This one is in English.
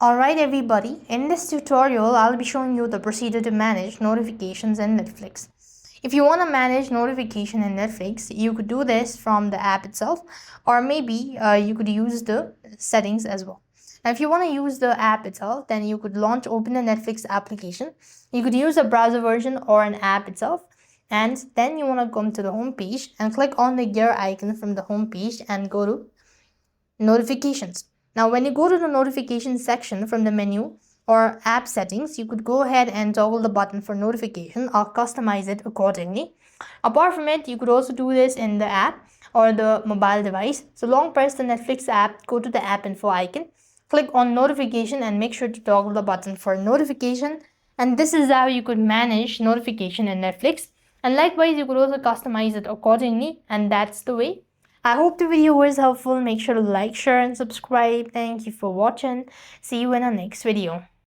Alright everybody, in this tutorial I'll be showing you the procedure to manage notifications in Netflix. If you want to manage notification in Netflix, you could do this from the app itself, or maybe you could use the settings as well. Now if you want to use the app itself, then you could open the Netflix application. You could use a browser version or an app itself, and then you want to come to the home page and click on the gear icon from the home page and go to notifications. Now when you go to the notifications section from the menu or app settings, you could go ahead and toggle the button for notification or customize it accordingly. Apart from it, you could also do this in the app or the mobile device. So long press the Netflix app, go to the app info icon, click on notification and make sure to toggle the button for notification. And this is how you could manage notification in Netflix. And likewise, you could also customize it accordingly, and that's the way. I hope the video was helpful. Make sure to like, share and subscribe. Thank you for watching. See you in our next video.